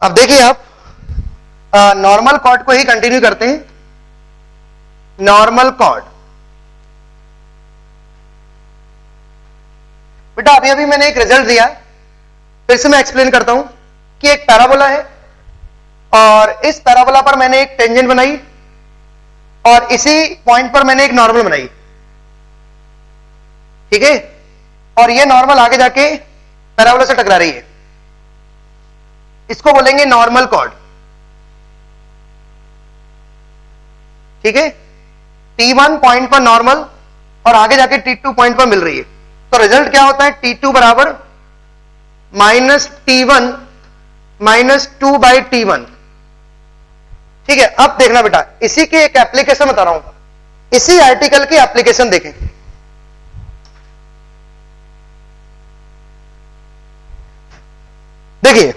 अब देखिए आप नॉर्मल कॉर्ड को ही कंटिन्यू करते हैं। नॉर्मल कॉर्ड बेटा अभी मैंने एक रिजल्ट दिया, फिर से मैं एक्सप्लेन करता हूं कि एक पैराबोला है और इस पैराबोला पर मैंने एक टेंजेंट बनाई और इसी पॉइंट पर मैंने एक नॉर्मल बनाई, ठीक है। और ये नॉर्मल आगे जाके पैराबोला से टकरा रही है, इसको बोलेंगे नॉर्मल कॉर्ड, ठीक है। T1 पॉइंट पर नॉर्मल और आगे जाके T2 पॉइंट पर मिल रही है, तो रिजल्ट क्या होता है, T2 बराबर माइनस T1 माइनस 2/T1, ठीक है। अब देखना बेटा, इसी की एक एप्लीकेशन बता रहा हूं, इसी आर्टिकल की एप्लीकेशन देखें। देखिए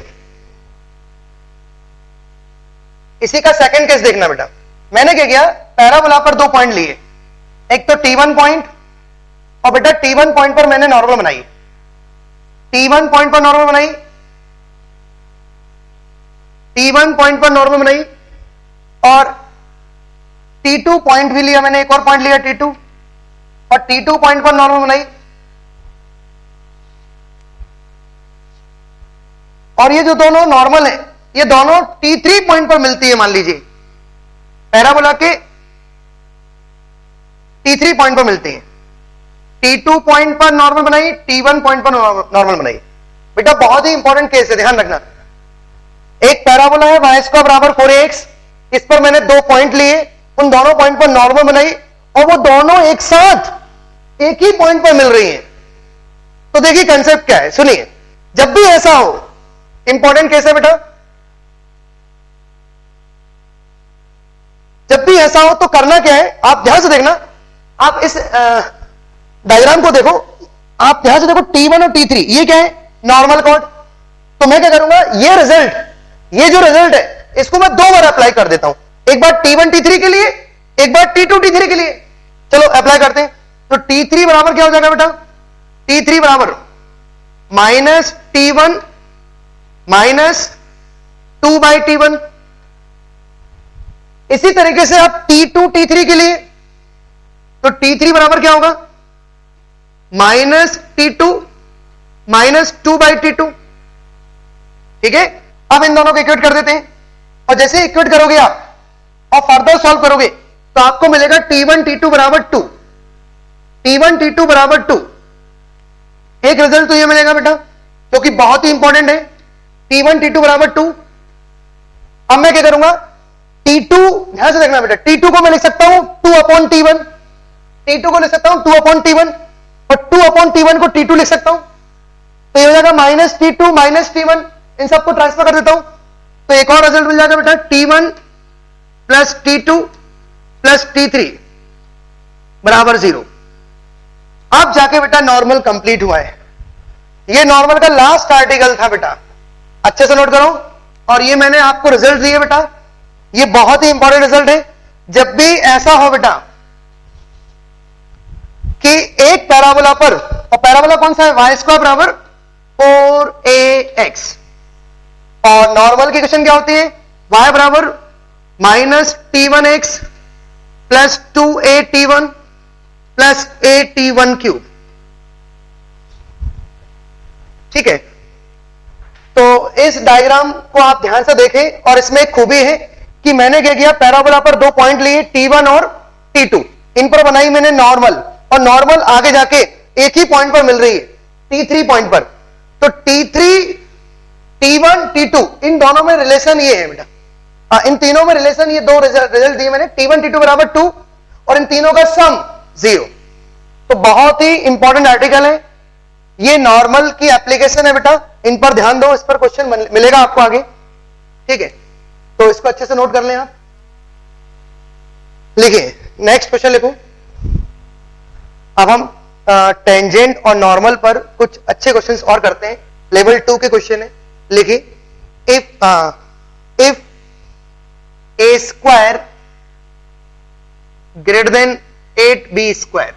इसी का सेकंड केस देखना बेटा। मैंने क्या किया, पैराबोला पर दो पॉइंट लिए, एक तो T1 पॉइंट और बेटा T1 पॉइंट पर मैंने नॉर्मल बनाई, T1 पॉइंट पर नॉर्मल बनाई, T1 पॉइंट पर नॉर्मल बनाई और T2 पॉइंट भी लिया मैंने, एक और पॉइंट लिया T2 और T2 पॉइंट पर नॉर्मल बनाई। और ये जो दोनों नॉर्मल है ये दोनों T3 पॉइंट पर मिलती है, मान लीजिए पैराबोला के T3 पॉइंट पर मिलती है। T2 पॉइंट पर नॉर्मल बनाई, T1 पॉइंट पर नॉर्मल बनाई। बेटा बहुत ही इंपॉर्टेंट केस है, ध्यान रखना। एक पैराबोला है y स्क्वायर बराबर 4ax, इस पर मैंने दो पॉइंट लिए, उन दोनों पॉइंट पर नॉर्मल बनाई और वो दोनों एक साथ एक ही पॉइंट पर मिल रही हैं। तो देखिए कंसेप्ट क्या है, सुनिए। जब भी ऐसा हो, इंपॉर्टेंट केस है बेटा, जब भी ऐसा हो तो करना क्या है, आप ध्यान से देखना। आप इस डायग्राम को देखो, आप ध्यान से देखो, T1 और T3 ये क्या है, नॉर्मल कॉर्ड। तो मैं क्या करूंगा, ये रिजल्ट, ये जो रिजल्ट है इसको मैं दो बार अप्लाई कर देता हूं, एक बार T1 T3 के लिए, एक बार T2 T3 के लिए। चलो अप्लाई करते हैं। तो T3 बराबर क्या हो जाएगा बेटा, T3 बराबर माइनस T1 माइनस 2/T1। इसी तरीके से आप T2 T3 के लिए, तो T3 बराबर क्या होगा, माइनस T2 माइनस 2/T2, ठीक है। अब इन दोनों को इक्वेट कर देते हैं और जैसे इक्वेट करोगे आप और फर्दर सॉल्व करोगे तो आपको मिलेगा T1 T2 बराबर 2, T1 T2 बराबर 2। एक रिजल्ट तो ये मिलेगा बेटा जो कि बहुत ही इंपॉर्टेंट है, T1 T2 बराबर 2। अब मैं क्या करूंगा, T2 ध्यान से देखना बेटा, T2 को मैं लिख सकता हूं 2/T1, T2 को लिख सकता हूं 2/T1 और 2/T1 को T2 लिख सकता हूं। तो ये हो जाएगा माइनस T2 माइनस T1, इन सबको ट्रांसफर कर देता हूं तो एक और रिजल्ट मिल जाएगा बेटा, T1 plus T2 plus T3 बराबर 0। अब जाके बेटा नॉर्मल कंप्लीट हुआ है। ये नॉर्मल का लास्ट आर्टिकल था बेटा, अच्छे से नोट करो। और ये मैंने आपको रिजल्ट दिए बेटा, ये बहुत ही इंपॉर्टेंट रिजल्ट है। जब भी ऐसा हो बेटा कि एक पैराबोला पर, और पैराबोला कौन सा है, y स्क्वायर बराबर 4ax, और नॉर्मल की क्वेश्चन क्या होती है, y बराबर minus T1x plus 2aT1 plus aT1 cube, ठीक है। तो इस डायग्राम को आप ध्यान से देखें और इसमें एक खूबी है कि मैंने क्या किया, पैराबोला पर दो पॉइंट लिए T1 और T2, इन पर बनाई मैंने नॉर्मल, और नॉर्मल आगे जाके एक ही पॉइंट पर मिल रही है, T3 पॉइंट पर। तो T3 T1 T2 इन दोनों में रिलेशन ये है बेटा, इन तीनों में रिलेशन, ये दो रिजल्ट दिए मैंने, T1 T2 बराबर 2 और इन तीनों का सम 0। तो बहुत ही इंपॉर्टेंट आर्टिकल है, ये नॉर्मल की एप्लीकेशन है बेटा, इन पर ध्यान दो, इस पर क्वेश्चन मिलेगा आपको आगे, ठीक है। तो इसको अच्छे से नोट कर लें आप। लिखिए नेक्स्ट क्वेश्चन लिखो। अब हम टेंजेंट और नॉर्मल पर कुछ अच्छे क्वेश्चंस और करते हैं, लेवल 2 के क्वेश्चन है। लिखिए if a square greater then 8b square,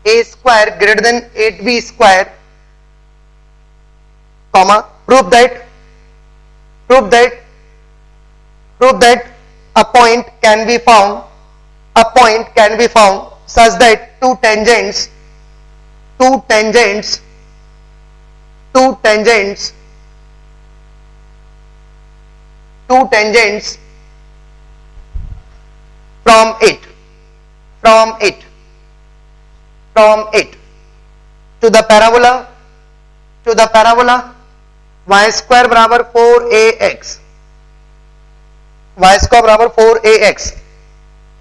a square greater then 8b square, comma, prove that prove that a point can be found such that two tangents from it to the parabola y square बराबर 4ax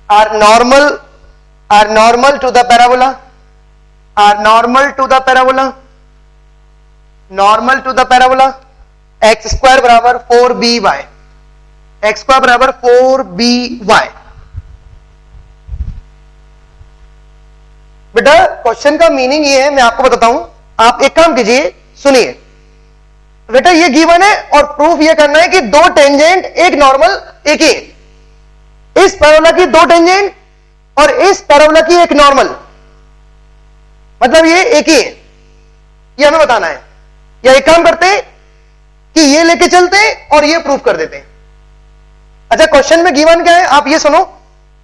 are normal to the parabola x square बराबर 4by बेटा question का meaning ये है, मैं आपको बताता हूं, आप एक काम कीजिए, सुनिए बेटा, ये गिवन है और प्रूफ ये करना है कि दो टेंजेंट एक नॉर्मल एक ही, इस पैराबोला की दो टेंजेंट और इस पैराबोला की एक नॉर्मल, मतलब ये एक ही है, ये हमें बताना है। या एक काम करते हैं कि ये लेके चलते हैं और ये प्रूफ कर देते हैं। अच्छा, क्वेश्चन में गिवन क्या है, आप ये सुनो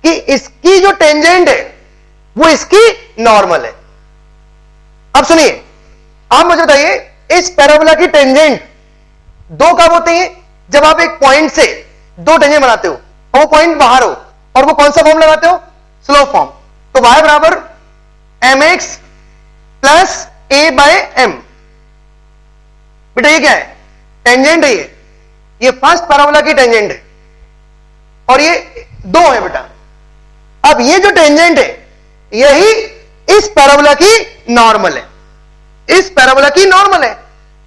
कि इसकी जो टेंजेंट है वो इसकी नॉर्मल है। अब सुनिए, आप मुझे बताइए, इस पैराबोला की टेंजेंट दो कब होते हैं? जब आप एक पॉइंट से दो टेंजेंट बनाते हो और वो पॉइंट बाहर हो, और वो कौन सा फॉर्म लगाते हो? Slope form. तो y बराबर mx plus a by m। बेटा ये क्या है? टेंजेंट है ये फर्स्ट पैराबोला की टेंजेंट है और ये दो है बेटा। अब ये जो टेंजेंट है यही इस पैराबोला की नॉर्मल है, इस पैराबोला की नॉर्मल है।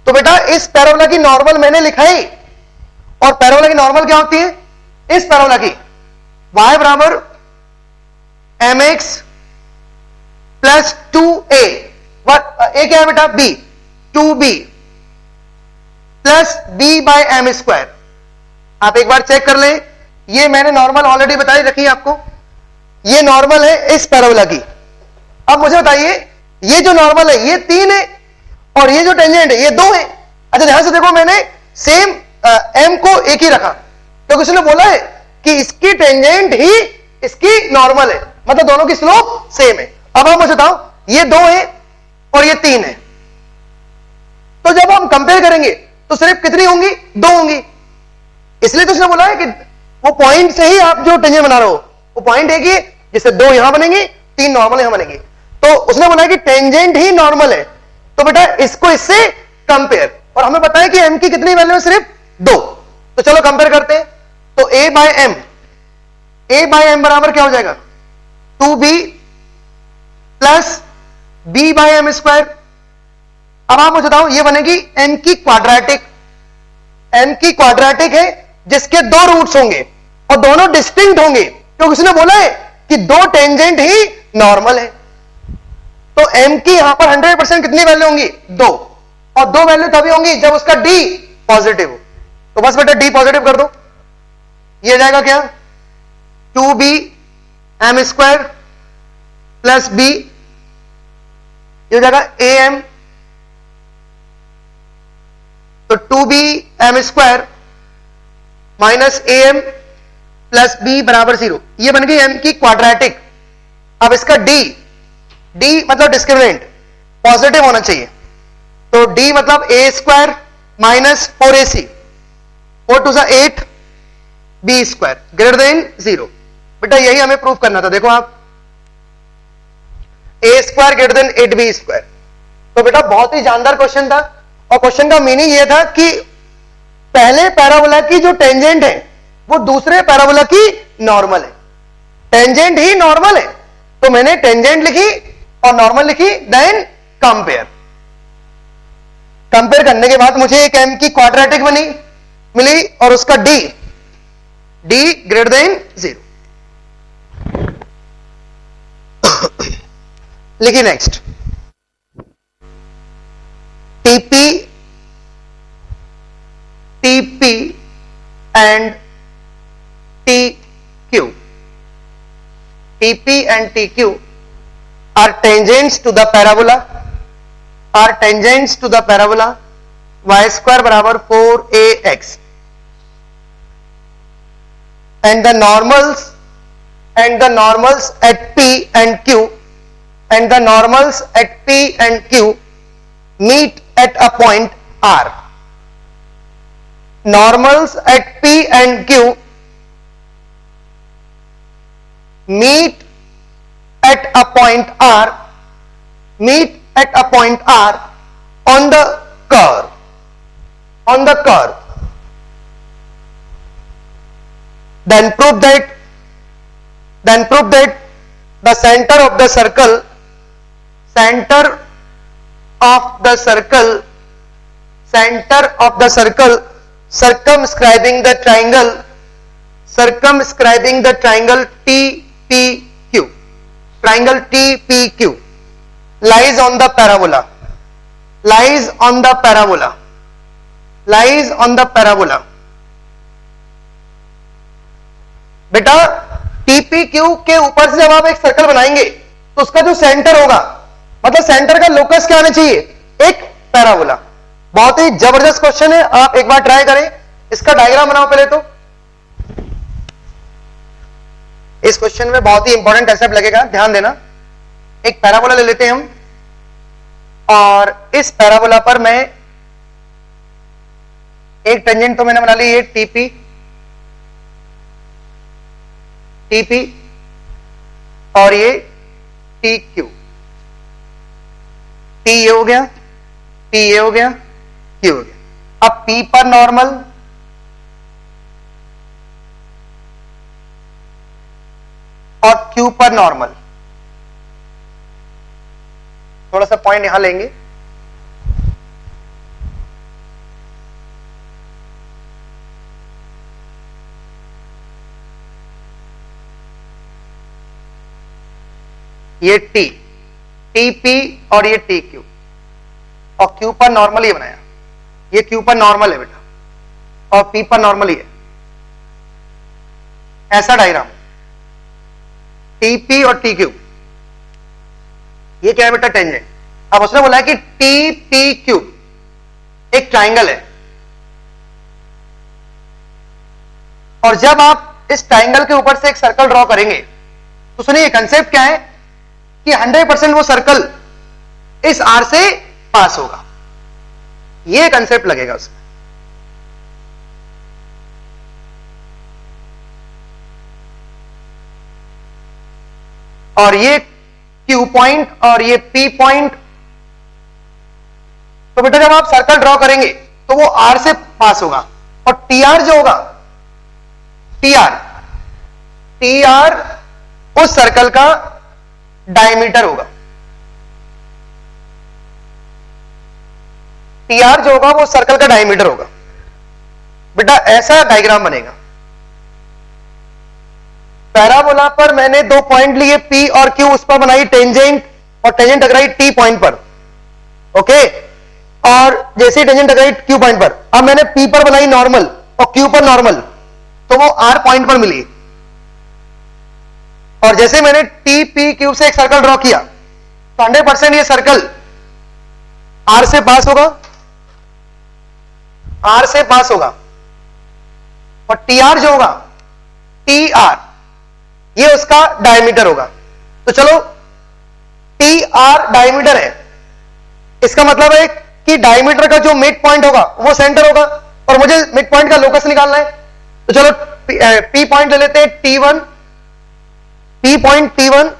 तो बेटा इस पैराबोला की नॉर्मल मैंने लिखा ही, और पैराबोला की नॉर्मल क्या होती है? इस पैराबोला की y बराबर mx प्लस 2a, a क्या है बेटा? b, 2b plus b by m square. आप एक बार चेक कर लें, ये मैंने नॉर्मल ऑलरेडी बताई रखी है आपको, ये नॉर्मल है इस पैराबोला की। अब मुझे बताइए, ये जो नॉर्मल है ये 3 है और ये जो टेंजेंट है ये 2 है। अच्छा ध्यान से देखो, मैंने सेम m को एक ही रखा क्योंकि उसने बोला है कि इसकी टेंजेंट ही इसकी नॉर्मल है, मतलब दोनों की स्लोप सेम है। अब आप मुझे बताओ, ये 2 है और ये 3 है, तो जब हम कंपेयर करेंगे तो सिर्फ कितनी होंगी? 2 होंगी। इसलिए तो उसने बोला है कि वो पॉइंट से ही आप जो टेंजेंट बना रहे हो वो पॉइंट है कि जिससे 2 यहां बनेंगे, 3 नॉर्मल यहां बनेंगे। तो उसने बोला है कि टेंजेंट ही नॉर्मल है, तो बेटा इसको इससे कंपेयर, और हमें पता है कि m की कितनी वैल्यू है? सिर्फ 2। तो चलो कंपेयर करते हैं। तो a बाय m बराबर क्या हो जाएगा? 2b plus b by m square. अब आप मुझे बताओ, ये बनेगी m की क्वाड्रेटिक है जिसके 2 रूट्स होंगे और दोनों डिस्टिंक्ट होंगे, क्योंकि उसने बोला है कि 2 टेंजेंट ही नॉर्मल है। तो m की यहां पर 100% कितनी वैल्यू होंगी? 2, और 2 वैल्यू तभी होंगी जब उसका d पॉजिटिव हो। तो बस बेटा d पॉजिटिव कर दो, ये जाएगा क्या? 2b m square plus b, ये हो जाएगा am। तो 2b m square minus am plus b बराबर 0, ये बन गई m की क्वाड्रेटिक। अब इसका d मतलब डिस्क्रिमिनेंट पॉजिटिव होना चाहिए, तो d मतलब a square minus 4ac, 4 to 8 b square greater than 0। बेटा यही हमें प्रूफ करना था। देखो आप, a square greater then 8b square. तो बेटा बहुत ही जानदार क्वेश्चन था, और क्वेश्चन का मीनिंग यह था कि पहले पैराबोला की जो टेंजेंट है वो दूसरे पैराबोला की नॉर्मल है, टेंजेंट ही नॉर्मल है। तो मैंने टेंजेंट लिखी और नॉर्मल लिखी, देन कंपेयर करने के बाद मुझे एक m की क्वाड्रेटिक मिली और उसका d ग्रेटर देन 0। लिखिए next, TP and TQ are tangents to the parabola y square बराबर 4ax and the normals at P and Q meet at a point R. Normals at P and Q meet at a point R on the curve. Then prove that the center of the circle circumscribing the triangle TPQ lies on the parabola. बेटा TPQ के ऊपर से जब आप एक circle बनाएंगे तो उसका जो सेंटर होगा, मतलब सेंटर का लोकस क्या आना चाहिए? एक पैराबोला। बहुत ही जबरदस्त क्वेश्चन है, आप एक बार ट्राई करें। इसका डायग्राम बनाओ पहले तो। इस क्वेश्चन में बहुत ही इंपॉर्टेंट कंसेप्ट लगेगा, ध्यान देना। एक पैराबोला ले लेते हैं हम, और इस पैराबोला पर मैं एक टेंजेंट तो मैंने बना ली, ये TP और ये TQ। T ये हो गया, P ये हो गया, Q हो गया। अब P पर नॉर्मल और Q पर नॉर्मल, थोड़ा सा पॉइंट यहां लेंगे। ये TP और ये TQ, और Q पर नॉर्मल ही बनाया। ये Q पर नॉर्मल है बेटा, और P पर नॉर्मल ही है। ऐसा डायग्राम TP और TQ, ये क्या है बेटा? टेंजेंट। अब उसने बोला है कि TPQ एक ट्राइंगल है, और जब आप इस ट्राइंगल के ऊपर से एक सर्कल ड्रॉ करेंगे तो सुनिए कंसेप्ट क्या है कि 100% वो सर्कल इस R से पास होगा। ये कंसेप्ट लगेगा उसमें। और ये Q पॉइंट और ये P पॉइंट, तो बेटा जब आप सर्कल ड्रॉ करेंगे तो वो R से पास होगा, और TR जो होगा, TR उस सर्कल का डायमीटर होगा। TR जो होगा वो सर्कल का डायमीटर होगा। बेटा ऐसा डायग्राम बनेगा। पैराबोला पर मैंने दो पॉइंट लिए P और Q, उस पर बनाई टेंजेंट, और टेंजेंट टकराई T पॉइंट पर, ओके। और जैसे ही टेंजेंट टकराई Q पॉइंट पर, अब मैंने P पर बनाई नॉर्मल और Q पर नॉर्मल, तो वो R पॉइंट पर मिली। और जैसे मैंने TPQ से एक सर्कल ड्रॉ किया तो 100% ये सर्कल R से पास होगा, और TR जो होगा, TR ये उसका डायमीटर होगा। तो चलो TR डायमीटर है, इसका मतलब है कि डायमीटर का जो मिड पॉइंट होगा वो सेंटर होगा, और मुझे मिड पॉइंट का लोकस निकालना है। तो चलो P पॉइंट ले लेते हैं, P पॉइंट T1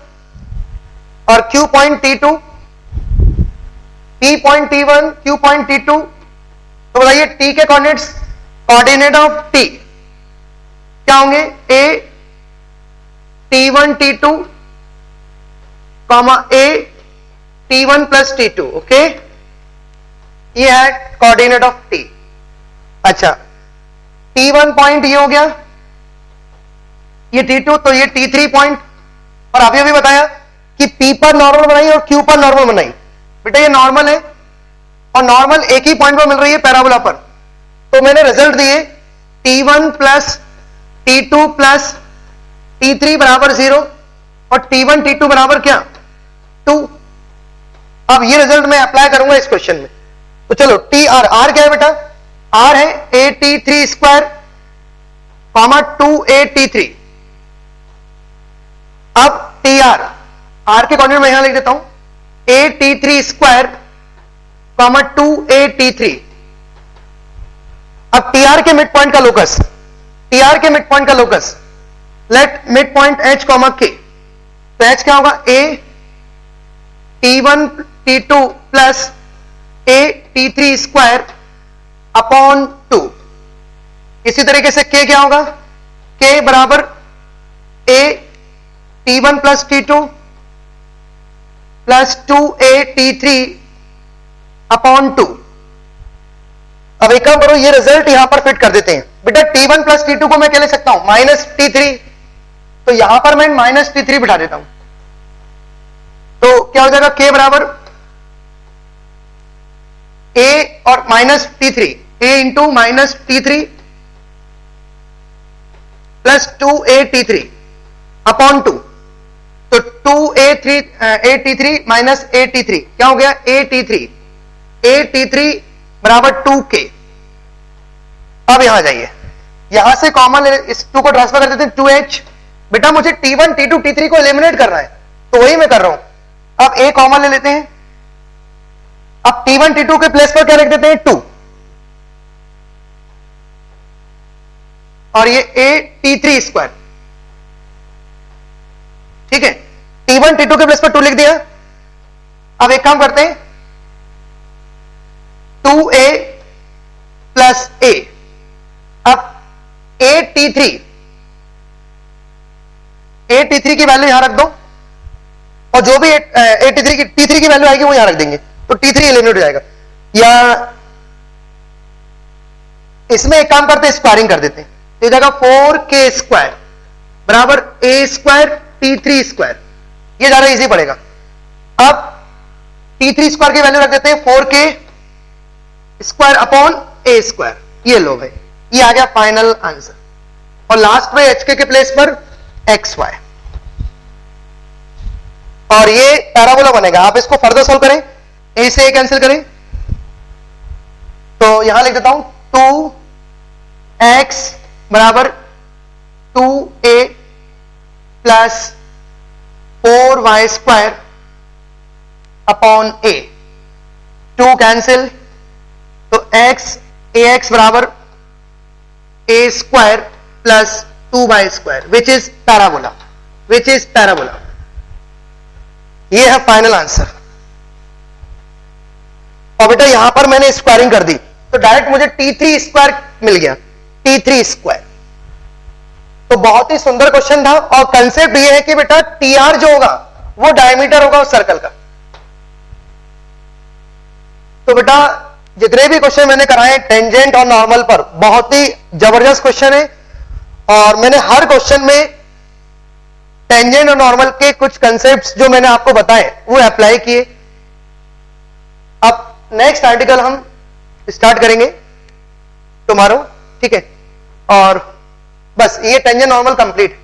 और Q point T2, P point T1, Q point T2। तो बताइए T के कोऑर्डिनेट ऑफ T क्या होंगे? A T1 T2 A T1 plus T2, okay. ये है कोऑर्डिनेट ऑफ T। अच्छा, T1 पॉइंट ये हो गया, ये T2, तो ये T3 पॉइंट। और अभी अभी बताया कि P पर नॉर्मल बनाई और Q पर नॉर्मल बनाई। बेटा ये नॉर्मल है, और नॉर्मल एक ही पॉइंट पर मिल रही है पैराबोला पर, तो मैंने रिजल्ट दिए T1 plus T2 plus T3 बराबर 0, और T1 T2 बराबर क्या? 2। अब ये रिजल्ट मैं अप्लाई करूंगा इस क्वेश्चन में। तो चलो TR, R क्या है बेटा? R है AT3 स्क्वायर, कॉमा 2a_t3। अब tr, r के कोऑर्डिनेट में यहां लिख देता हूं a_t3 स्क्वायर कॉमा 2a_t3। अब tr के मिड पॉइंट का लोकस, tr के मिड पॉइंट का लोकस, let mid point h comma k। तो h क्या होगा, a t1 t2 plus a t3 square upon 2। इसी तरीके से k क्या होगा, k बराबर a t1 plus t2 plus 2a t3 upon 2। अब एक काम करो, ये रिजल्ट यहां पर फिट कर देते हैं। बेटा t1 प्लस t2 को मैं क्या ले सकता हूं, माइनस t3, तो यहां पर मैं माइनस t3 बिठा देता हूं। तो क्या हो जाएगा, k बराबर a और minus t3, a into minus t3 plus 2a_t3 upon 2। तो 2a_t3 माइनस a_t3 क्या हो गया, a_t3 बराबर 2k। अब यहां जाइए, यहां से कॉमन इस 2 को ट्रांसफर कर देते हैं 2h। बेटा मुझे t1 t2 t3 को एलिमिनेट करना है, तो वही मैं कर रहा हूं। अब a कॉमन ले लेते हैं। अब t1 t2 के प्लेस पर क्या लिख देते हैं, 2, और ये a_t3 स्क्वायर। ठीक है, t1 t2 के प्लेस पर 2 लिख दिया। अब एक काम करते हैं, 2a प्लस a। अब a_t3 की वैल्यू यहां रख दो, और जो भी t3 की वैल्यू आएगी वो यहां रख देंगे, तो t3 एलिमिनेट हो जाएगा। या इसमें एक काम करते हैं, स्क्वायरिंग कर देते हैं, तो जगह 4k स्क्वायर बराबर a स्क्वायर t3 स्क्वायर, ये ज्यादा इजी पड़ेगा। अब t3 स्क्वायर की वैल्यू रख देते हैं 4k square upon a square. ये लो भाई, ये आ गया फाइनल आंसर। और लास्ट में hk के प्लेस पर xy, और ये पैराबोला बनेगा। आप इसको फर्दर सोल्व करें, a से a कैंसिल करें, तो यहां लिख देता हूं 2x बराबर 2a plus 4y square upon a। 2 cancel, तो ax बराबर a square plus 2y square which is parabola, ये है फाइनल आंसर। और बेटा यहां पर मैंने स्क्वायरिंग कर दी, तो डायरेक्ट मुझे t3 स्क्वायर मिल गया, t3 स्क्वायर। तो बहुत ही सुंदर क्वेश्चन था, और कंसेप्ट ये है कि बेटा tr जो होगा वो डायमीटर होगा उस सर्कल का। तो बेटा जितने भी क्वेश्चन मैंने कराए टेंजेंट और नॉर्मल पर, बहुत ही जबरदस्त क्वेश्चन है, और मैंने हर क्वेश्चन में टेंजेंट और नॉर्मल के कुछ कंसेप्ट्स जो मैंने आपको बताए वो अप्लाई किए। अब नेक्स्ट आर्टिकल हम स्टार्ट करेंगे टुमारो, ठीक है, और बस ये टेंजेंट नॉर्मल कंप्लीट।